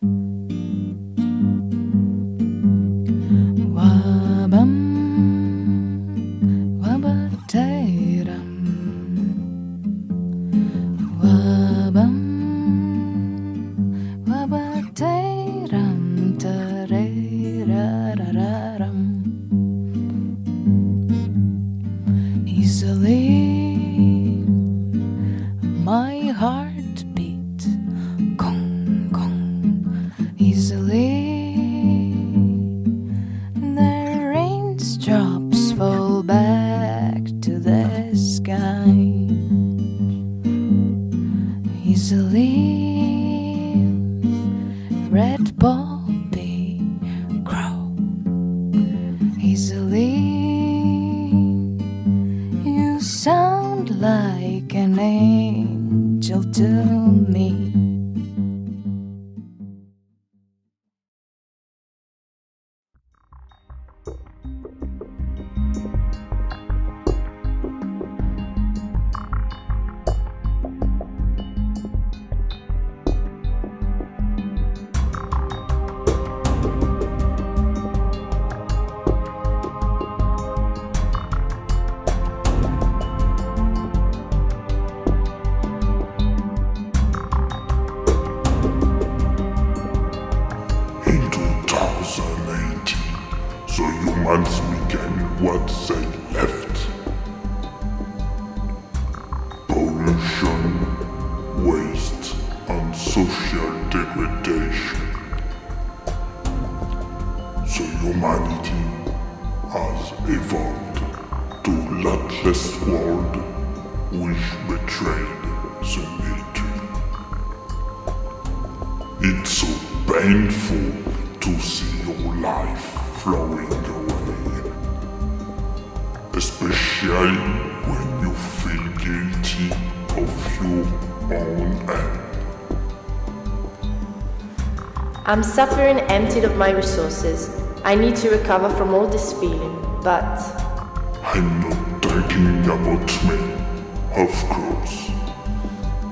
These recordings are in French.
Wabam, wabateiram, wabam, wabateiram, tarerararam. Easily my heart beat, gong, gong, easily. The raindrops fall back to the sky. Easily, red poppy grow. Easily, you sound like an angel to me. In 2018, so humans began what they left. Pollution, waste, and social degradation. So humanity has evolved to luckless world which betrayed the military. It's so painful to see your life flowing away, especially when you feel guilty of your own end. I'm suffering, emptied of my resources. I need to recover from all this feeling, but I'm not talking about me, of course.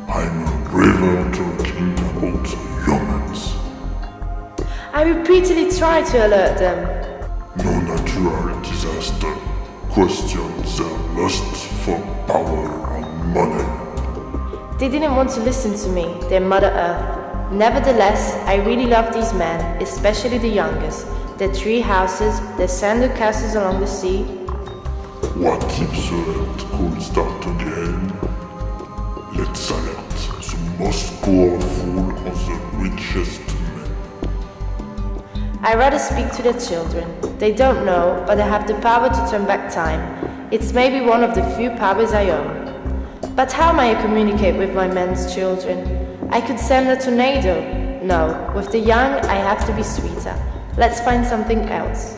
I'm rather talking about the humans. I repeatedly try to alert them. No natural disaster questions their lust for power and money. They didn't want to listen to me, their Mother Earth. Nevertheless, I really love these men, especially the youngest. Their tree houses, their sandal castles along the sea. What if the earth could start again? Let's alert the most powerful and the richest men. I rather speak to their children. They don't know, but I have the power to turn back time. It's maybe one of the few powers I own. But how may I communicate with my men's children? I could send a tornado. No, with the young I have to be sweeter. Let's find something else.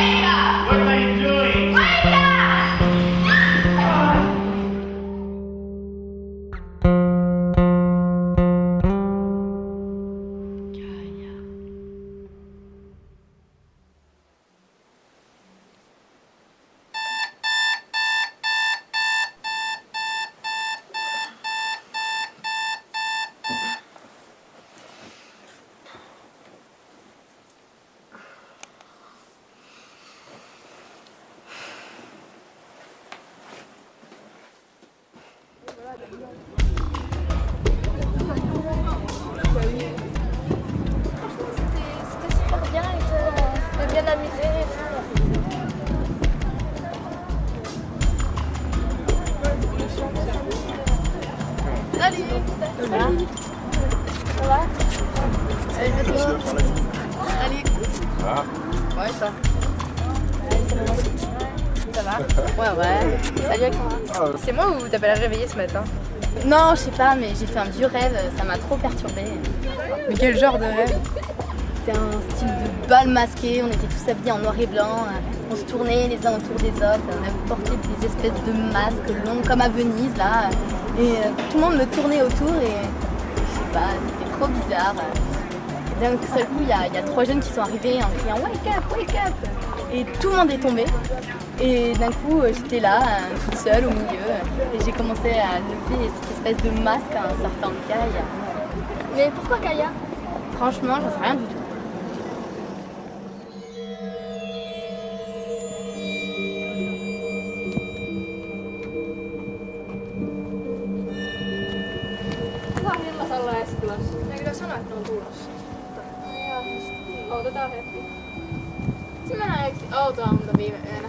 What are you doing? Bien amusé. Salut. Ça va? Ça va? Salut. Ça va? Ouais, ça. Ça va? Ouais, ouais. Salut Alexandra. C'est moi ou t'as pas l'air réveillée ce matin? Non, je sais pas, mais j'ai fait un vieux rêve, ça m'a trop perturbée. Mais quel genre de rêve? C'était un style de bal masqué, on était tous habillés en noir et blanc, on se tournait les uns autour des autres, on avait porté des espèces de masques longs comme à Venise là, et tout le monde me tournait autour et je sais pas, c'était trop bizarre. Et d'un seul coup, il y a 3 jeunes qui sont arrivés en criant wake up, et tout le monde est tombé. Et d'un coup, j'étais là, toute seule au milieu, et j'ai commencé à lever cette espèce de masque en sortant de Gaia. Mais pourquoi Gaia? Franchement, j'en sais rien du tout. Eikö sanoa, että ne on tulossa? Odotetaan hetki. Sitten me näin outoa aamuta viime yönä.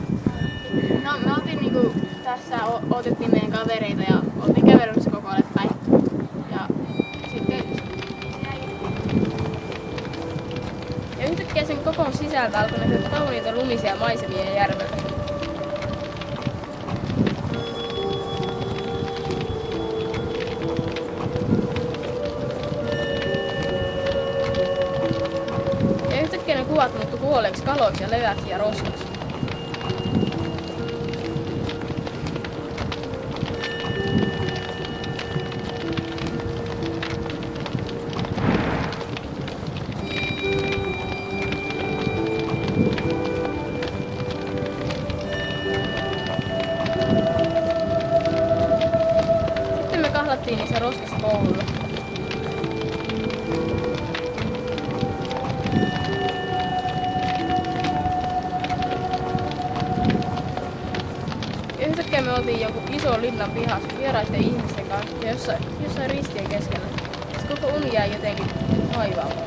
No me oltiin niinku tässä, odotettiin meidän kavereita ja oltiin kävelyssä koko ajan päin. Ja sitten ja yhtäkkiä sen kokon sisältä alkoi näkyä kauniita lumisia maisemia järvellä. Ne kuvat muuttu kuolleeksi kaloiksi ja leväksi ja roskaksi. Sitten me kahlattiin niissä roskissa koululla. Yhtäkkiä me oltiin joku iso linnan pihassa vieraiden ihmisten kanssa ja jossain ristien keskellä. Sitten koko uni jäi jotenkin vaivaamaan.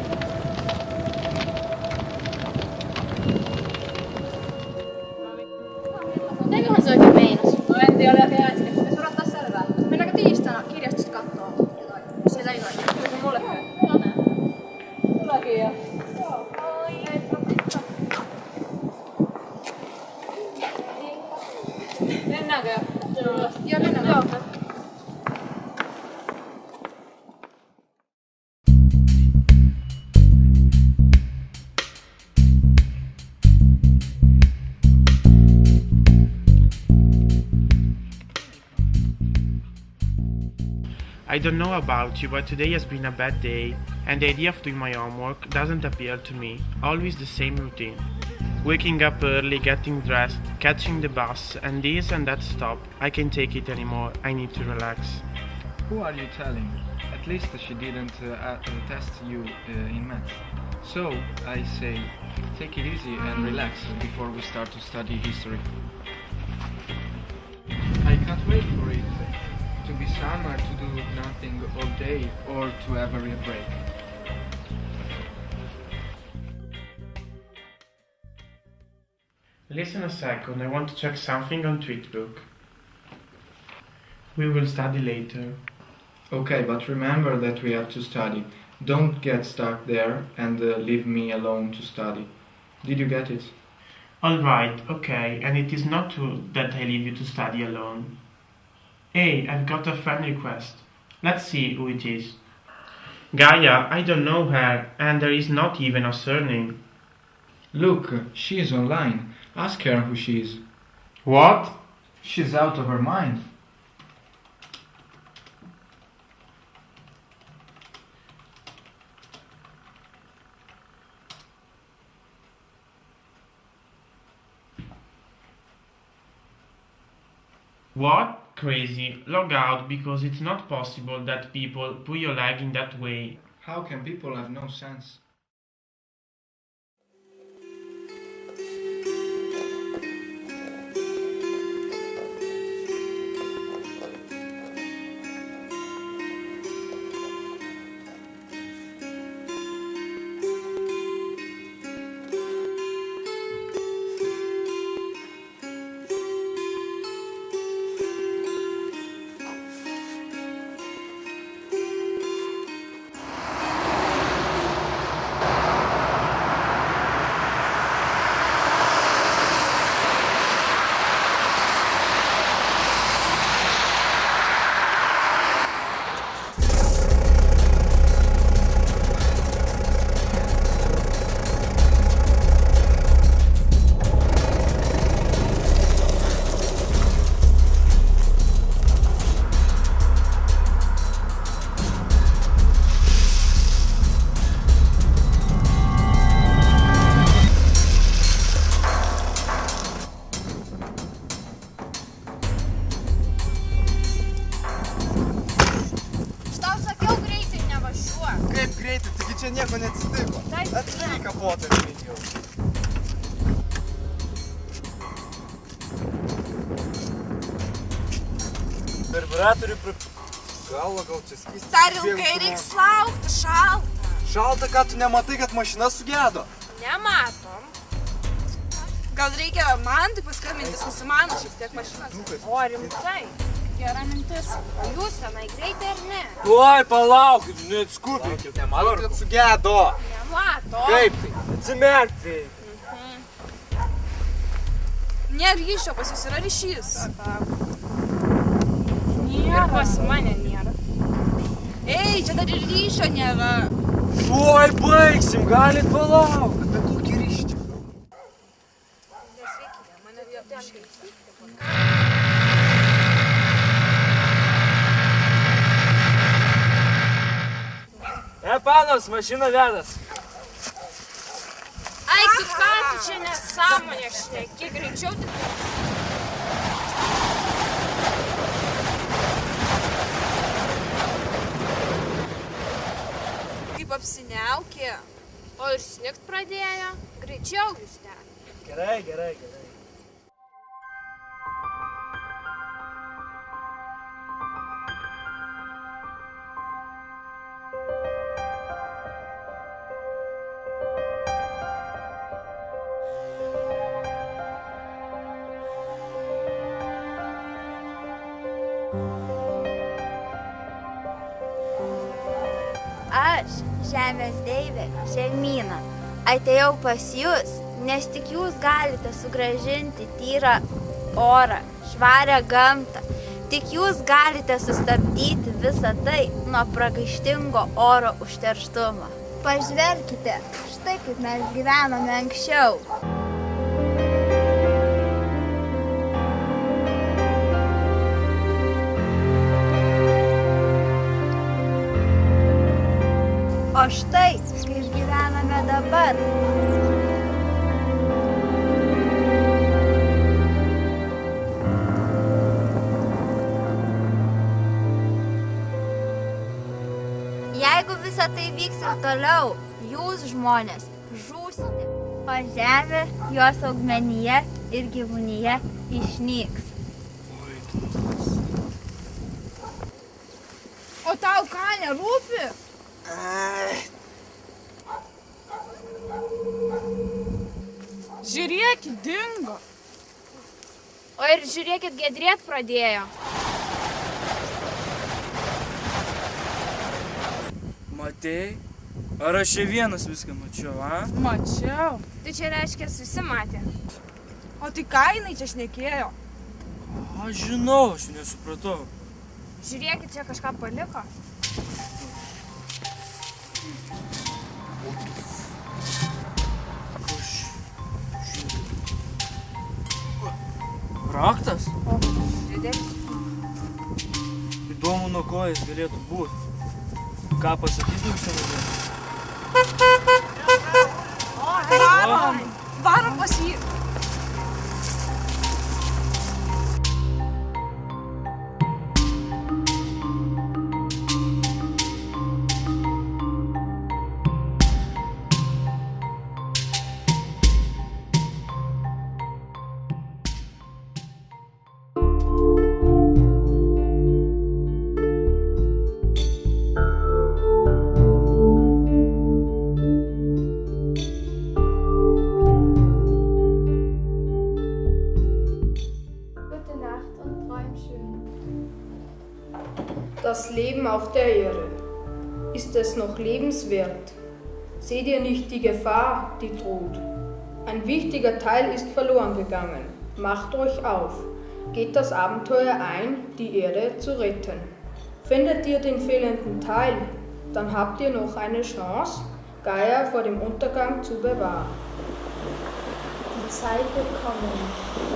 Mitäköhän se oikein meinas? No en tiedä oikein äsken. Pitäis odottaa selvää. Mennäänkö tiistaina kirjastosta kattoo jotain? Siellä ei ole. Kyllä mulle käy. Joo näin. Mullakin jo. Joo. Mennäänkö? Joo. Joo, mennään. Joo. I don't know about you, but today has been a bad day, and the idea of doing my homework doesn't appeal to me. Always the same routine. Waking up early, getting dressed, catching the bus, and this and that stop. I can't take it anymore. I need to relax. Who are you telling? At least she didn't test you in maths. So, I say, take it easy and relax before we start to study history. I can't wait for it. To be summer, to do nothing all day, or to have a real break. Listen a second, I want to check something on Tweetbook. We will study later. Okay, but remember that we have to study. Don't get stuck there and leave me alone to study. Did you get it? Alright, okay, and it is not true that I leave you to study alone. Hey, I've got a friend request. Let's see who it is. Gaia, I don't know her, and there is not even a surname. Look, she is online. Ask her who she is. What? She's out of her mind. What? Crazy. Log out because it's not possible that people pull your leg in that way. How can people have no sense? Čia nieko neatsitiko. Atsidaryk kapotą greičiau. Karburatorių galva gal čia skystis. Dar ilgai reiks laukti, šalta. Šalta, ką tu nematai, kad mašina sugedo? Nematom. Gal reikia man tai paskambinti, susimano šiek tiek mašinas. O, rimtai? Gera mintis. Jūs tenai greitai ar ne? Oi, palaukit, neatskubėkit. Nematot, kad sugedo. Nemato. Kaip tai? Atsimerk reikia. Nėra ryšio, pas jūs yra ryšys. Ir pas mane nėra. Ei, čia dar ir ryšio nėra. Oi, baigsim, galit palaukti. Bet kokį ryšį. Nesveikite, mane vietiškai. Panas, mašina vedas. Ai, tu ką, tu čia nesąmonė šneki, greičiau tik. Kaip apsiniaukė. O ir snigt pradėjo, greičiau jūs ten. Gerai. Aš, žemės deivė, žemyna, atėjau pas jūs, nes tik jūs galite sugrąžinti tyrą orą, švarią gamtą. Tik jūs galite sustabdyti visą tai nuo pragaištingo oro užterštumo. Pažvelkite, štai kaip mes gyvenome anksčiau. O štai, kaip gyvename dabar. Jeigu visa tai vyks ir toliau, jūs žmonės žūsite, o žemė, jos augmenija ir gyvūnija išnyks. O tau ką, nerūpi? Žiūrėkit, dingo. O ir žiūrėkit, giedrėt pradėjo. Matei? Ar aš čia vienas viską mačiau, a? Mačiau. Tai čia reiškia susimatė. O tai ką jinai čia šnekėjo? Aš žinau, aš nesupratau. Žiūrėkit, čia kažką paliko. Raktas? Įdomu, nuo ko jis galėtų būti. Ką pasakytum šiandien? Varom pas jį. Das Leben auf der Erde. Ist es noch lebenswert? Seht ihr nicht die Gefahr, die droht? Ein wichtiger Teil ist verloren gegangen. Macht euch auf. Geht das Abenteuer ein, die Erde zu retten. Findet ihr den fehlenden Teil, dann habt ihr noch eine Chance, Gaia vor dem Untergang zu bewahren. Die Zeit wird kommen.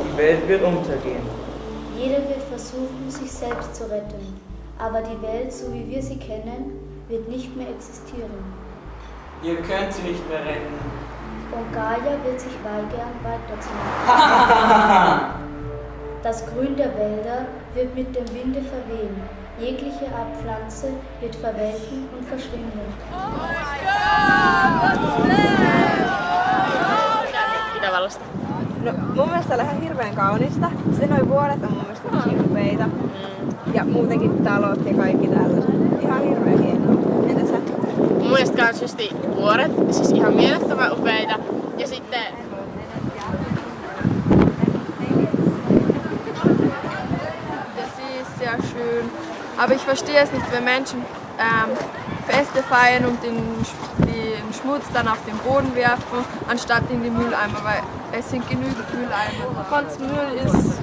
Die Welt wird untergehen. Jeder wird versuchen, sich selbst zu retten. Aber die Welt, so wie wir sie kennen, wird nicht mehr existieren. Ihr könnt sie nicht mehr retten. Und Gaia wird sich weigern, weiterzumachen. Das Grün der Wälder wird mit dem Winde verwehen. Jegliche Art Pflanze wird verwelken und verschwinden. Itävallasta. No mun mielestä oli ihan hirveän kaunista. Sitten noi vuoret on mun mielestä tosi upeita. Ja muutenkin talot ja kaikki tällaiset. Ihan hirveän hienoa. Entä sä? Mun mielestä kans justi vuoret, siis ihan mielettömän upeita. Ja sitten Der See ist sehr schön, aber ich verstehe es nicht, wenn Menschen Feste feiern und den Schmutz dann auf den Boden werfen, anstatt in die Mülleimer, weil es sind genügend Mülleimer. Konzmüll ist...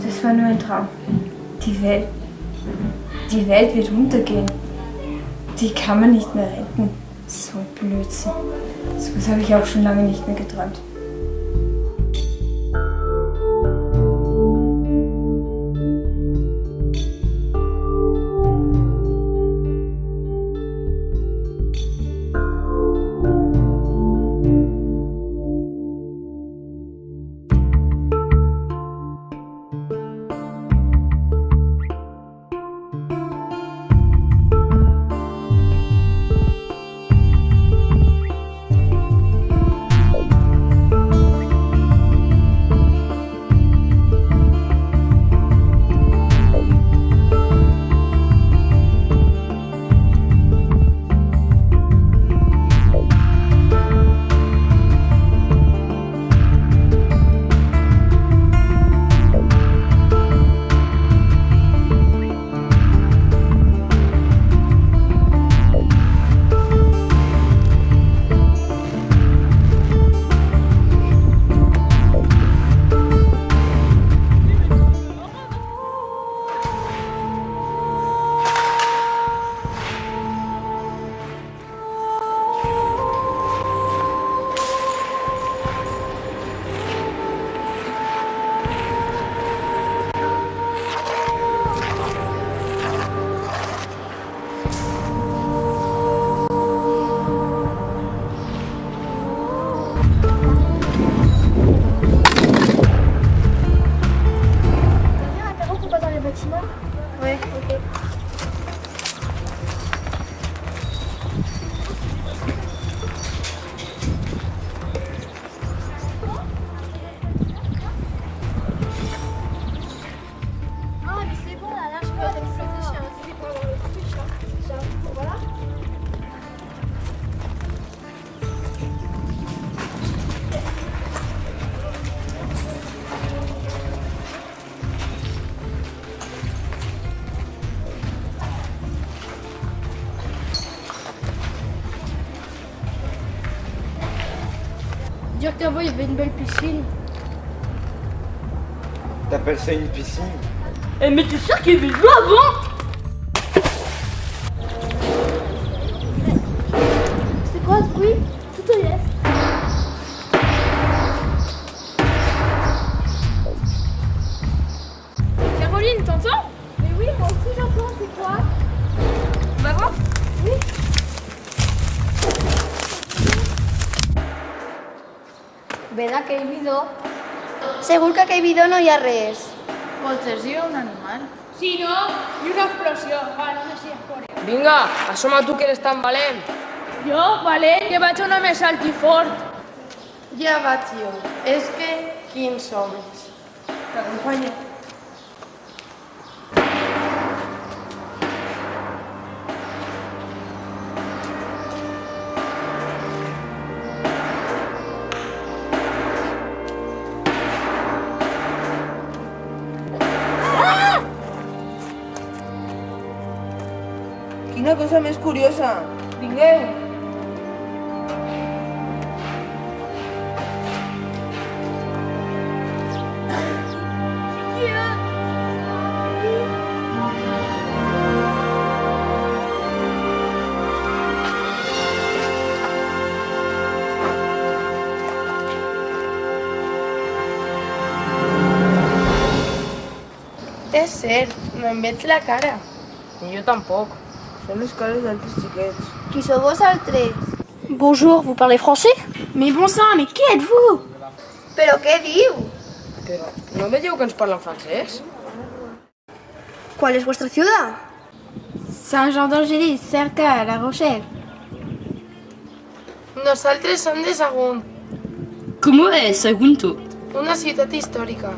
Das war nur ein Traum. Die Welt wird untergehen. Die kann man nicht mehr retten. So ein Blödsinn. So was habe ich auch schon lange nicht mehr geträumt. dire qu'avant il y avait une belle piscine. T'appelles ça une piscine? Eh mais t'es sûr qu'il y avait de l'eau avant? C'est quoi ce bruit? Tout est l'est. Caroline, t'entends? Mais oui, moi aussi j'entends, c'est quoi? On va voir? Oui. Ven a aquell bidó. Segur que a aquell bidó no hi ha res. Potser sí un animal. Si no, i una explosió. Va, no me sigues por ahí. Vinga, assoma tu que eres tan valent. Jo, valent, que vaig anar més alt i fort. Ja va, tio. És que quins homes. T'acompanyo. Quina cosa més curiosa. Vingueu. És cert, no em veig la cara. Ni jo tampoc. Són les cares d'altres xiquets. Qui sou vosaltres? Bonjour, vous parlez français? Mais bon sang, mais qui êtes-vous? Però què diu? Però no veieu que ens parlen francès? ¿Cuál es vuestra ciudad? Saint-Jean-d'Angély, cerca de La Rochelle. Nosaltres som de Sagunt, ¿Cómo es Sagunto? una ciutat històrica.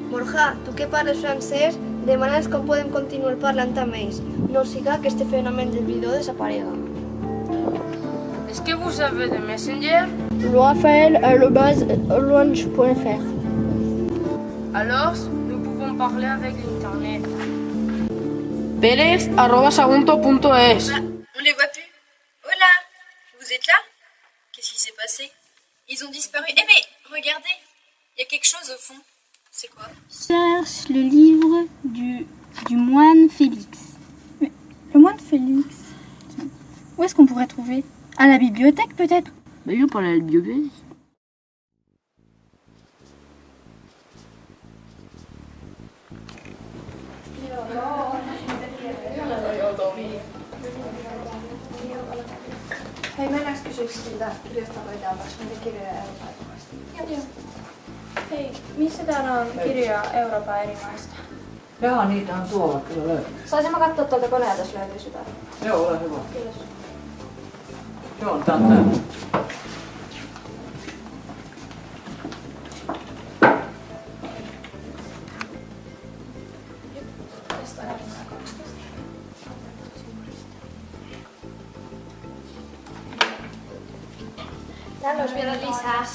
Borja, tu que parles francès, demana'ls com podem continuar parlant amb ells. No siga que este fenomen del bidó desaparega. Est-ce que vous avez des Messenger? Raphaël@orange.fr. Alors, nous pouvons parler avec l'internet. Pérez@sagunto.es. On les voit plus. Hola, vous êtes là? Qu'est-ce qui s'est passé? Ils ont disparu. Eh mais, regardez, il y a quelque chose au fond. C'est quoi? Cherche le livre du moine Félix. Mais le moine Félix, où est-ce qu'on pourrait trouver? À la bibliothèque peut-être? Mais on parle à la bibliothèque. Hei, mennäänkö kysyksi siltä kirjastoloidaltaksi niitä kirjoja Euroopan eri maista? Joo. Hei, missä täällä on kirjoja Euroopan eri maista? Jaa, niitä on tuolla kyllä löytyy. Saisin mä katsoa tuolta koneelta, jos löytyisi jotain? Joo, ole hyvä. Kiitos. Joo, tää on täällä. Täällä olisi vielä lisää.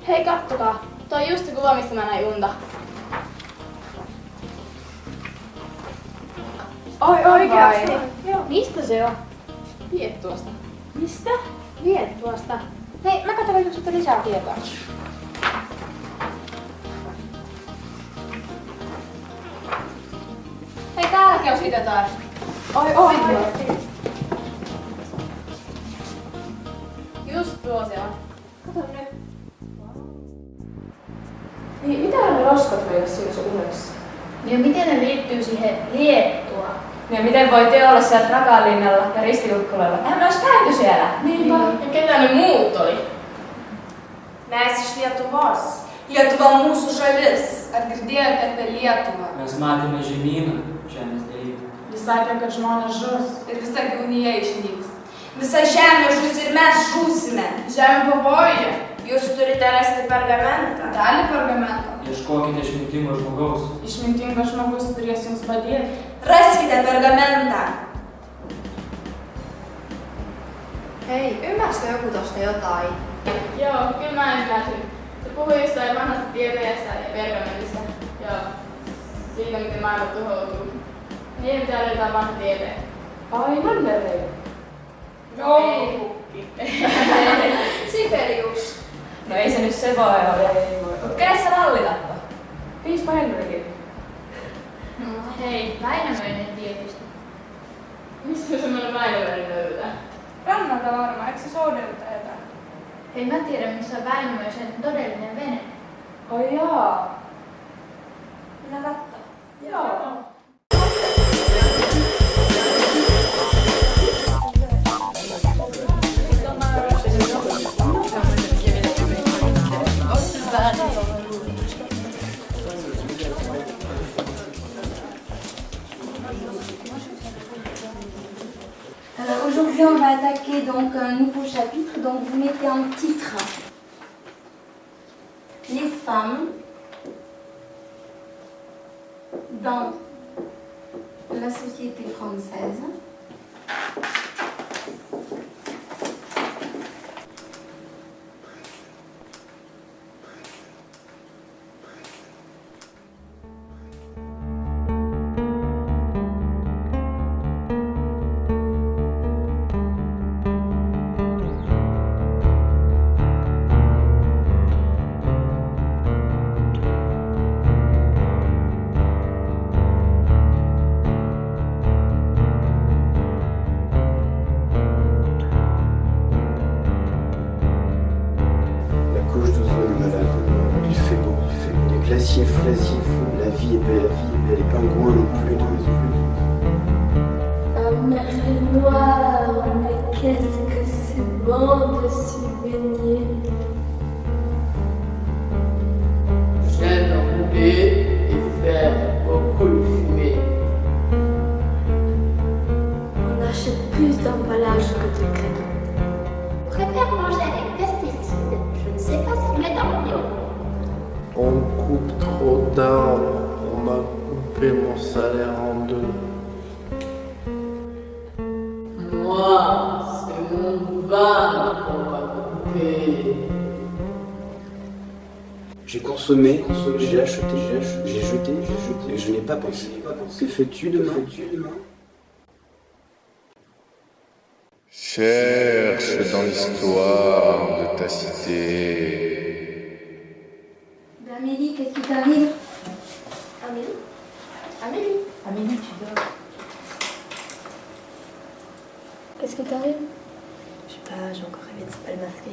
Hei, kattokaa. Toi on just se kuva, missä mä näin unta. Oi, oikeasti? Joo. Mistä se on? Liettuasta. Mistä? Liettuasta. Hei, mä katson, jos susta lisää tietoa. Hei, täälläkin on siitä taas. Oi, oikeasti? Just tuo se on. Kato nyt. Niin, mitä ne roskat meillä siinä sun unessa? Ja miten ne liittyy siihen Liettua? Ja miten voi te olla siellä Rakanlinnalla ja Ristilukkulalla? Eihän me ois käyty siellä. Niinpä. Ja ketä ne muut oli? Mes iš Lietuvos. Lietuva mūsų šalis. Ar girdėjote apie Lietuvą? Mes matėme žemyną, žemės deivį. Jis sakė, kad žmonės žus ir visa gyvūnija išnyks. Visa žemė žus ir mes žūsime. Žemė pavojuje. Jūs turite rasti pergamentą. Dalį pergamento. Ieškokite išmintingo žmogaus. Išmintingas žmogus turės jums padėti. Raskite pergamentą. Hei, ymmärsikö joku tosta jotain? Joo, kyllä mä ymmärsin. Se puhui jostain vanhasta tieteestä ja pergamentista. Ja siitä, miten maailma tuhoutuu. Niin pitää löytää vanha tieteen. Ai, Mannerheim. Joulupukki. Sibelius. No ei se nyt se vaan ole. Kenes sä rallitatta? Piispa Henrikin. Hei, Väinämöinen tietysti. Mistä semmoinen Väinämöinen löytää? Rannalta varmaan, eikö se soudelta jotain? Hei, mä tiedän, missä on Väinämöisen todellinen vene. Ai jaa. Minä katsoa. Joo. Aujourd'hui, on va attaquer donc un nouveau chapitre. Donc, vous mettez en titre les femmes dans la société française. La vie est belle, les pingouins non plus dans les La mer est noire, mais qu'est-ce que c'est bon de s'y baigner. J'aime rouler et faire beaucoup de fumée. On achète plus d'emballage que de crème. Je préfère manger avec pesticides. Je ne sais pas ce qu'il met dans le bio. On coupe trop d'arbres, on m'a coupé mon salaire en deux. Moi, c'est mon vin qu'on m'a coupé. J'ai consommé, j'ai acheté, j'ai jeté, et je n'ai pas pensé. Que fais-tu demain? Cherche dans l'histoire de ta cité. Amélie, qu'est-ce qui t'arrive? Amélie, tu dors. Qu'est-ce qui t'arrive? Je sais pas, j'ai encore rêvé de ce bal masqué.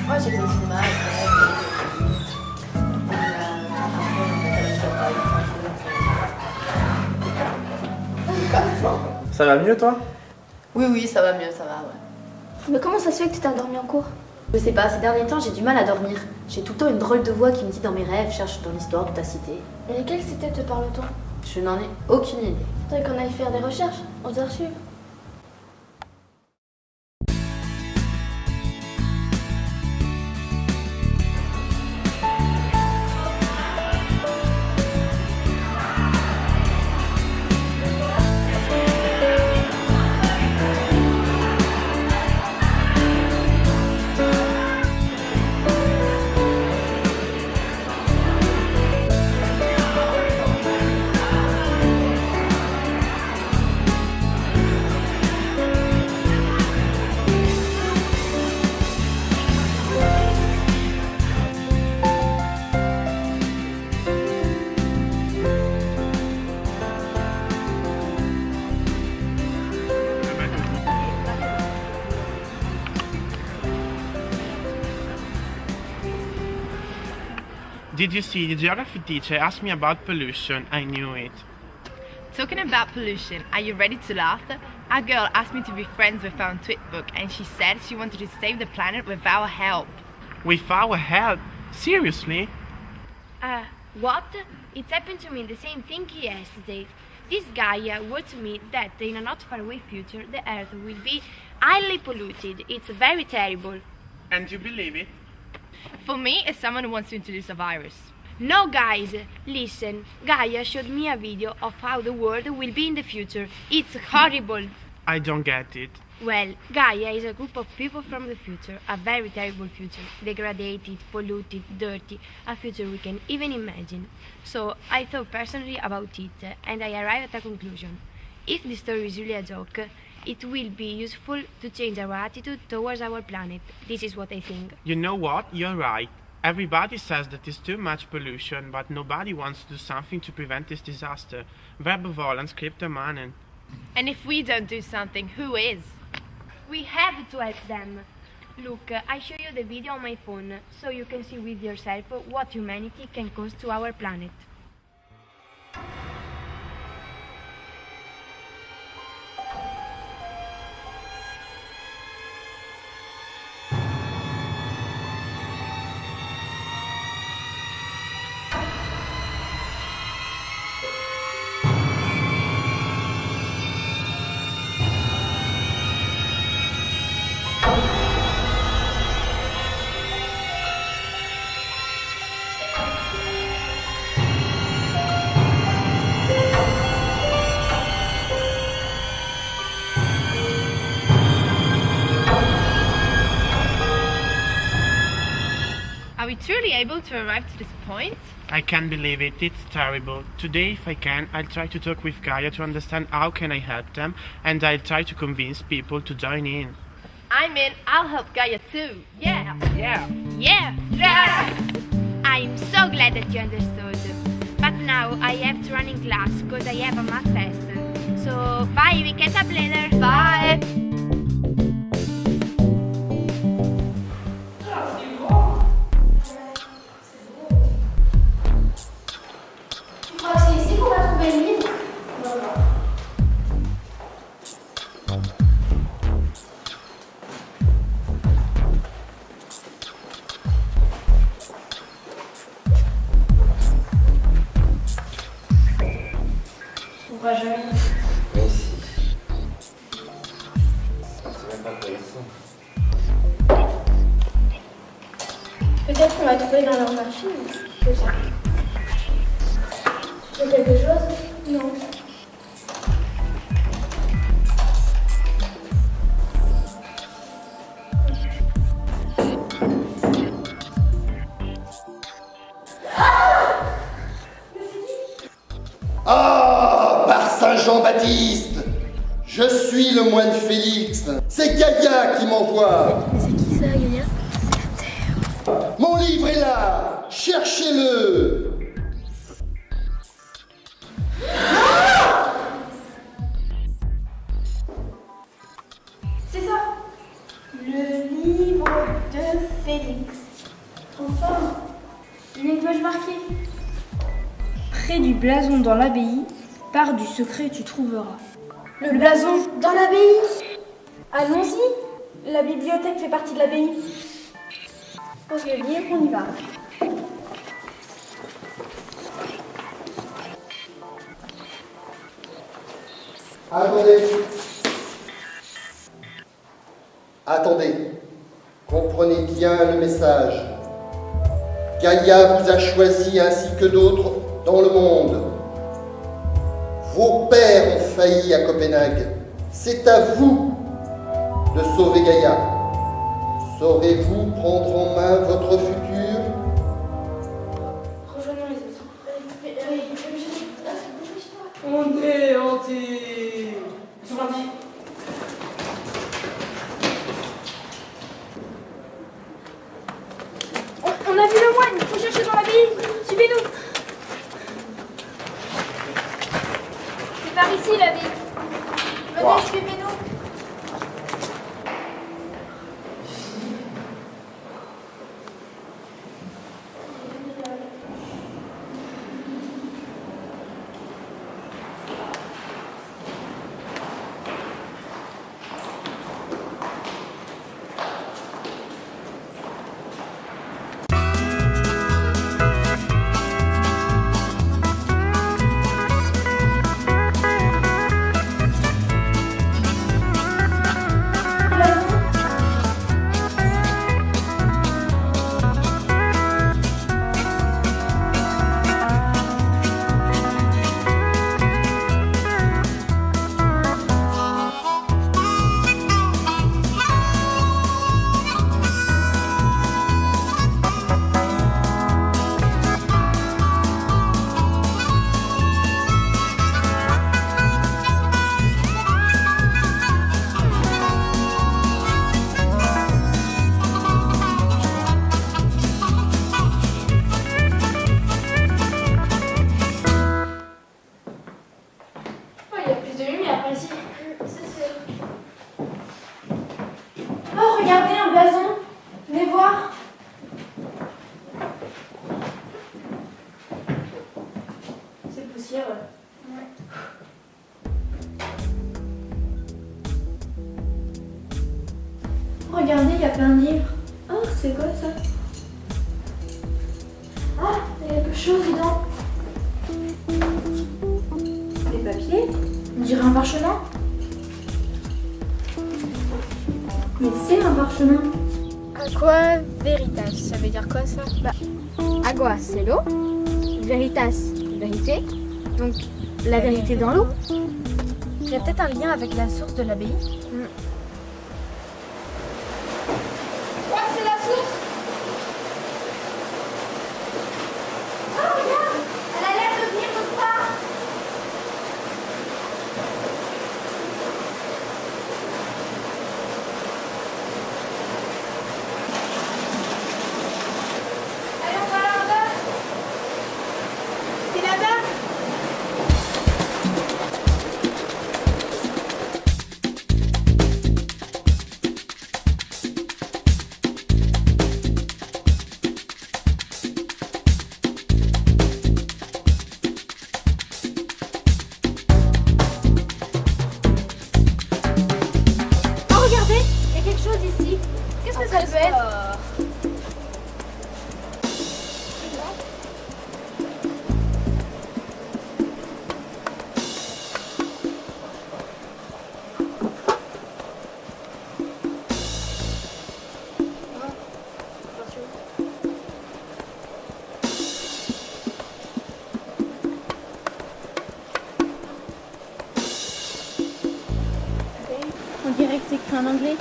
Moi j'ai fait du mal. Ça va mieux toi? Oui, ça va mieux, ça va, ouais. Mais comment ça se fait que tu t'es endormi en cours? Je sais pas, ces derniers temps j'ai du mal à dormir. J'ai tout le temps une drôle de voix qui me dit dans mes rêves, cherche dans l'histoire de ta cité. Et quelle cité te parle-t-on? Je n'en ai aucune idée. Faudrait qu'on aille faire des recherches aux archives. Did you see the geography teacher asked me about pollution? I knew it. Talking about pollution, are you ready to laugh? A girl asked me to be friends with her on Tweetbook and she said she wanted to save the planet with our help. With our help? Seriously? What? It happened to me the same thing yesterday. This Gaia wrote to me that in a not far away future the Earth will be highly polluted. It's very terrible. And you believe it? For me, as someone who wants to introduce a virus. No guys, listen, Gaia showed me a video of how the world will be in the future. It's horrible. I don't get it. Well, Gaia is a group of people from the future, a very terrible future, degraded, polluted, dirty, a future we can even imagine. So I thought personally about it, and I arrived at a conclusion. If this story is really a joke, it will be useful to change our attitude towards our planet. This is what I think. You know what? You're right. Everybody says that there's too much pollution, but nobody wants to do something to prevent this disaster. We hebben volgens scripte mannen. And if we don't do something, who is? We have to help them. Look, I show you the video on my phone, so you can see with yourself what humanity can cause to our planet. Are we truly able to arrive to this point? I can't believe it. It's terrible. Today, if I can, I'll try to talk with Gaia to understand how can I help them, and I'll try to convince people to join in. I'm in. I'll help Gaia too. Yeah. Yeah. Yeah! Yeah! I'm so glad that you understood. But now I have to run in class because I have a math test. So bye, we catch up later. Bye! C'est ici qu'on va trouver le livre? On va jamais. Mais si. C'est même pas intéressant. Peut-être qu'on va trouver dans leur machine. Je sais. C'est quelque chose? Non. Ah, par Saint Jean-Baptiste, je suis le moine Félix. C'est Gaia qui m'envoie. Mais c'est qui ça, Gaia? Mon livre est là. Cherchez-le. C'est ça. Le livre de Félix. Enfin, une cloche marquée. Près du blason dans l'abbaye, part du secret tu trouveras. Le blason dans l'abbaye. Allons-y. La bibliothèque fait partie de l'abbaye. Pose le livre, on y va. Attendez. Attendez. Comprenez bien le message. Gaia vous a choisi ainsi que d'autres dans le monde. Vos pères ont failli à Copenhague. C'est à vous de sauver Gaia. Saurez-vous prendre en main votre futur? Rejoignons les autres. On est hantés. Ils sont partis. On a vu le moine, il faut chercher dans l'abbaye. Suivez-nous. C'est par ici l'abbaye. Venez, suivez-nous. regardez, il y a plein de livres. Oh, c'est quoi ça? Ah, il y a quelque chose dedans. Des papiers? On dirait un parchemin. Mais c'est un parchemin. Aqua veritas, ça veut dire quoi ça? Agua, c'est l'eau. Veritas, vérité. Donc la vérité dans l'eau. Il y a peut-être un lien avec la source de l'abbaye. Quoi, c'est la source? Oh, regarde! Elle a l'air de venir d'autre part. Allez, on va là-bas. C'est là-bas. Oh, regardez! Il y a quelque chose ici. Qu'est-ce que ça peut être? On dirait que c'est écrit en anglais.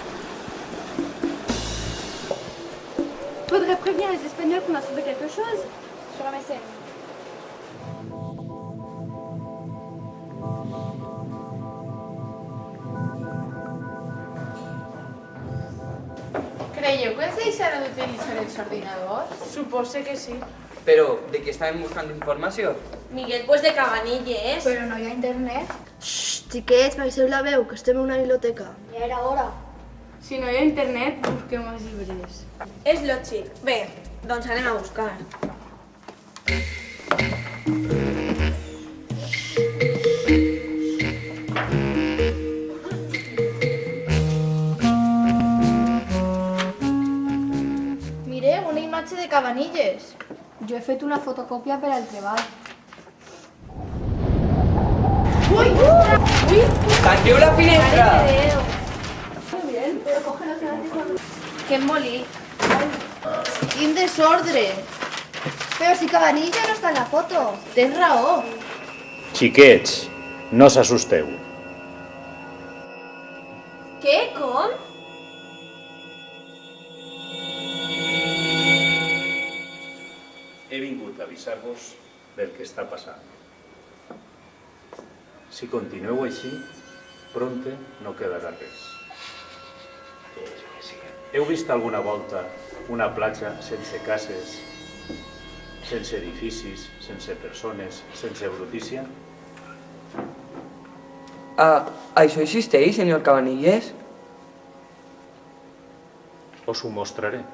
Faudrait prévenir les Espagnols qu'on a trouvé quelque chose sur MSN. Creieu que ens deixaran d'utilitzar els ordinadors? Supose que sí. Pero, ¿de qué estaban buscando información? Miguel, pues de Cabanilles. Però no hi ha internet. Xxt, xiquets, baixeu la veu, que estem en una biblioteca. Ja era hora. Si no hi ha internet, busquem els llibres. És lògic. Bé, doncs anem a buscar. Mireu, una imatge de Cabanilles. Jo he fet una fotocòpia per al treball. Ui! Ui! ¡Tanqueu la finestra! Muy bien, pero cógelo que Que embolic. Quin desordre. Però si Cabanilles no està en la foto. Tens raó. Xiquets, no s'assusteu. Què? Com? He vingut a avisar-vos del que està passant. Si continueu així, prompte no quedarà res. Heu vist alguna volta una platja sense cases, sense edificis, sense persones, sense brutícia? ¿Això existeix, senyor Cabanilles? Us ho mostraré.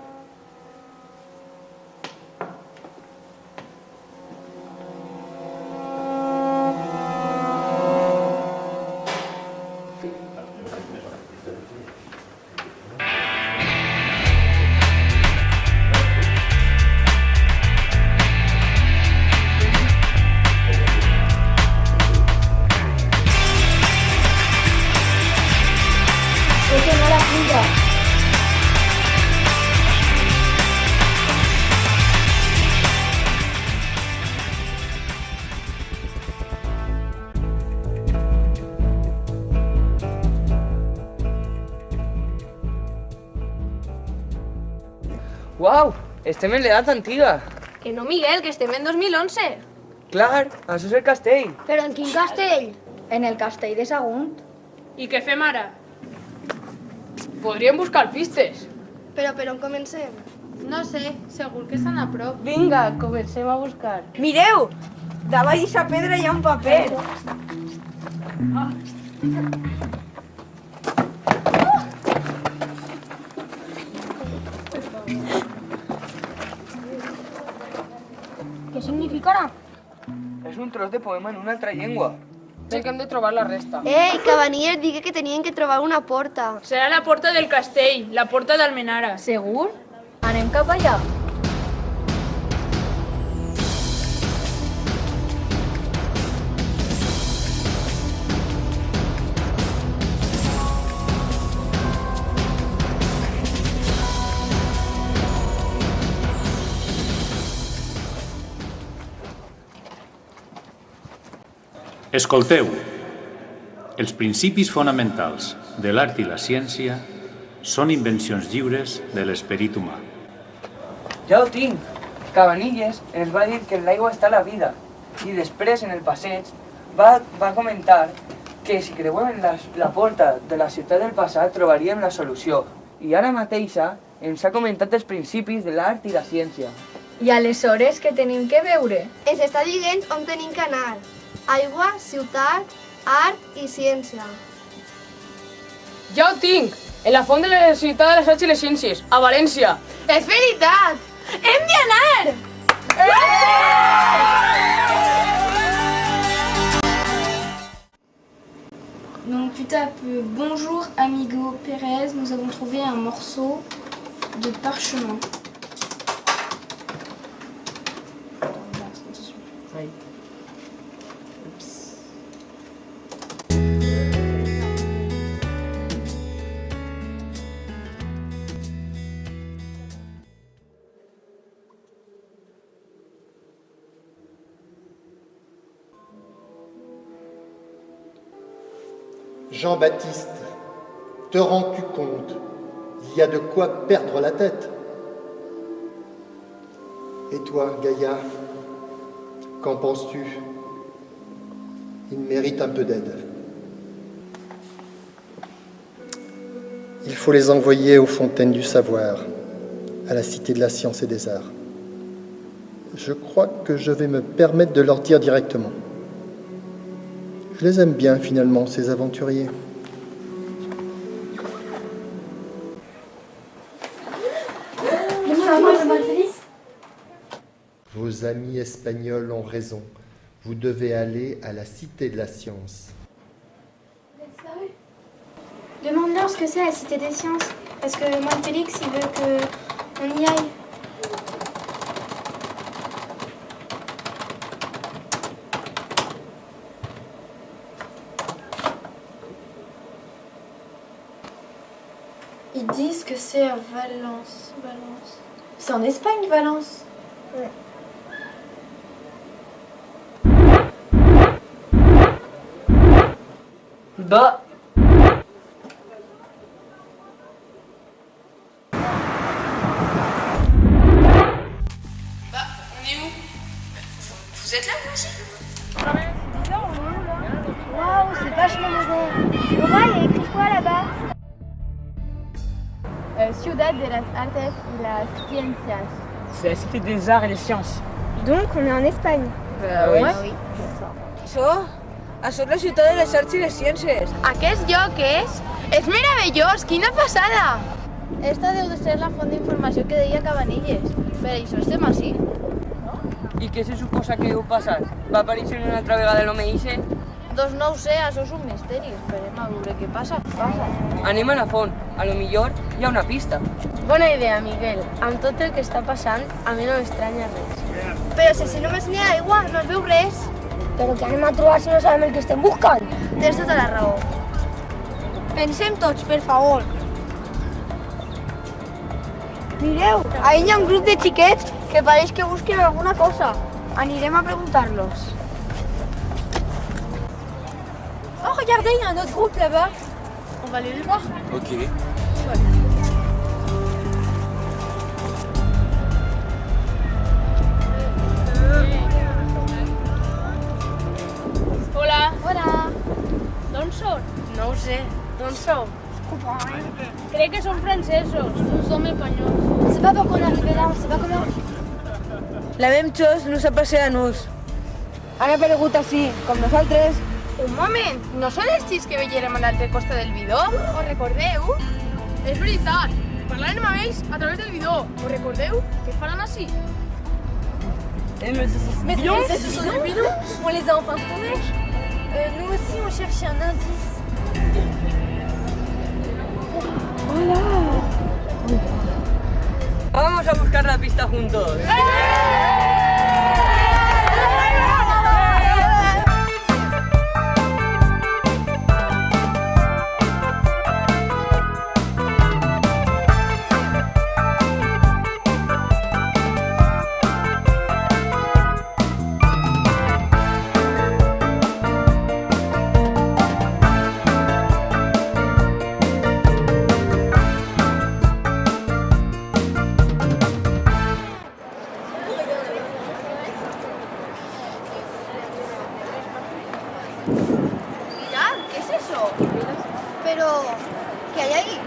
Eso no la punta. Uau! Estem en l'edat antiga. Que no, Miguel, que estem en 2011. Clar, això és el castell. Però en quin castell? En el castell de Sagunt. I què fem ara? Podríem buscar pistes. Però per on comencem? No sé, segur que estan a prop. Vinga, comencem a buscar. Mireu! Davall d'aquesta pedra hi ha un paper. Què significarà? És un tros de poema en una altra llengua. del que hem de trobar la resta. Ei, Cabanilles digué que tenien que trobar una porta. Serà la porta del castell, la porta d'Almenara. Segur? Anem cap allà. Escolteu, els principis fonamentals de l'art i la ciència són invencions lliures de l'esperit humà. Ja ho tinc! Cabanilles ens va dir que en l'aigua està la vida i després, en el passeig, va comentar que si creuem la porta de la ciutat del passat trobaríem la solució i ara mateixa ens ha comentat els principis de l'art i la ciència. I aleshores què tenim que veure? Ens està dient on tenim que anar. Aigua, ciutat, art i ciència. Ja ho tinc! En la font de la ciutat de les arts i les ciències, a València. És veritat! Hem d'anar! Donc tu tapes bonjour amigo Pérez, nous avons trouvé un morceau de parchemin. Jean-Baptiste, te rends-tu compte? Il y a de quoi perdre la tête. Et toi, Gaïa, qu'en penses-tu? Il mérite un peu d'aide. Il faut les envoyer aux fontaines du savoir, à la cité de la science et des arts. Je crois que je vais me permettre de leur dire directement. Je les aime bien, finalement, ces aventuriers. Vos amis espagnols ont raison. Vous devez aller à la cité de la science. Demande-leur ce que c'est la cité des sciences. Parce que moi, Félix, il veut qu'on y aille. Ils disent que c'est à Valence. C'est en Espagne, Valence. Ouais. Bah. On est où? Vous êtes là, vous aussi? Waouh, c'est vachement moderne. Laura, il y a écrit quoi là-bas? Ciudad de las Artes y las Ciencias. C'est la cité des arts et des sciences. Donc, on est en Espagne. Oui. Això és la ciutat de les arts i les ciències. Aquest lloc és meravellós, quina passada! Esta deu de ser la font d'informació que deia Cabanilles. Per això estem així. I què se suposa que deu passar? Va aparèixer una altra vegada l'home ixe? Doncs no ho sé, això és un misteri. Esperem a veure què passa. Anem a la font. A lo millor hi ha una pista. Bona idea, Miguel. Amb tot el que està passant, a mi no m'estranya res. Però si només n'hi ha aigua, no es veu res. Però què anem a trobar si no sabem el que estem buscant? Tens tota la raó. Pensem tots, per favor. Mireu, ahí hi ha un grup de xiquets que pareix que busquen alguna cosa. Anirem a preguntar-los. Oh, regardez, il y a un autre groupe là-bas. On va aller le voir. Ok. Hola. Hola. D'on són? No ho sé. D'on sou? Crec que són francesos. Nous sommes espanyols. C'est pas pour qu'on arrive là, on sait pas comment. La même chose nous ha passat a nos. Han aparegut així, com nosaltres. Un moment, no són els xics que veiem a l'altre costat del bidó? Ho recordeu? És veritat, parlarem amb ells a través del bidó. Ho recordeu? Què faran així? Mais c'est ce sont des bidons. On les a enfin trouvés. Nous aussi, on cherchait un indice. ¡Hola! Vamos a buscar la pista juntos. Mirad, ¿qué es eso? Pero, ¿qué hay ahí?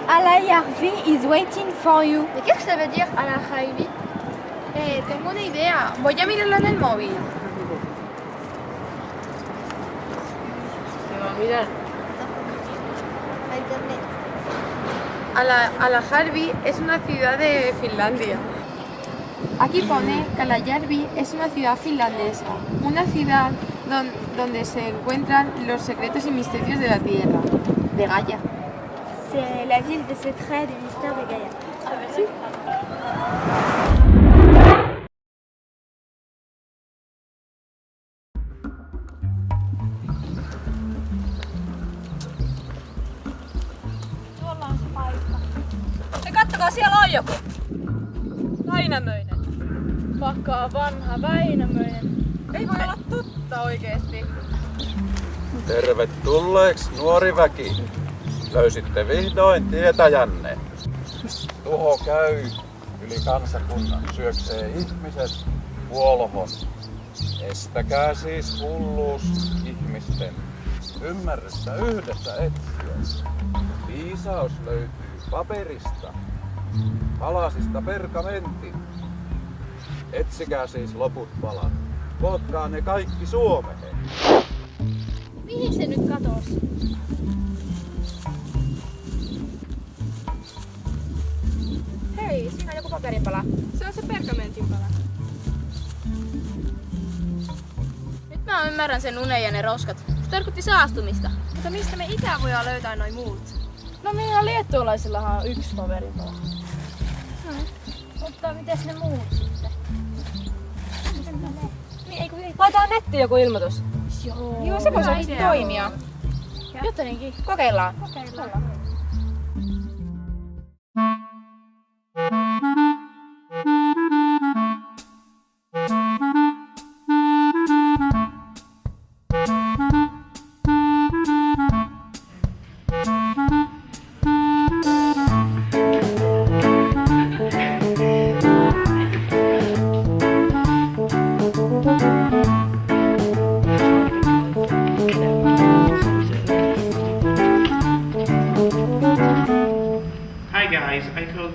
Al-Harvey is waiting for you. ¿De qué se veut dire Al-Harvey? Tengo una idea. Voy a mirarla en el móvil. ¿Me va a mirar? A internet. Al-Harvey es una ciudad de Finlandia. Aquí pone que Al-Harvey es una ciudad finlandesa, una ciudad donde se encuentran los secretos y misterios de la Tierra, de Gaya. C'est la ville des secrets du mystère de Gaia. Sí. Tuolla on se paikka. Ja kattokaa, siellä on joku. Väinämöinen. Vakaa vanha Väinämöinen. Ei voi olla totta oikeesti. Tervetulleeksi, nuori väki. Löysitte vihdoin tietäjänne. Tuho käy yli kansakunnan, syöksee ihmiset vuolohon. Estäkää siis hulluus ihmisten. Ymmärrystä yhdessä etsiä. Viisaus löytyy paperista, palasista pergamentin. Etsikää siis loput palat. Kootkaa ne kaikki Suomeen. Mihin se nyt katosi? Hei, siinä on joku paperinpala. Se on se pergamentinpala. Nyt mä ymmärrän sen unen ja ne roskat. Se tarkoitti saastumista. Mutta mistä me ikään voidaan löytää noin muut? No meillä liettualaisillahan on yksi paperinpala. Mutta mitäs ne muut sitten? Laitetaan nettiin joku ilmoitus. Joo, se voisi oikeasti toimia. Jotenkin. Kokeillaan.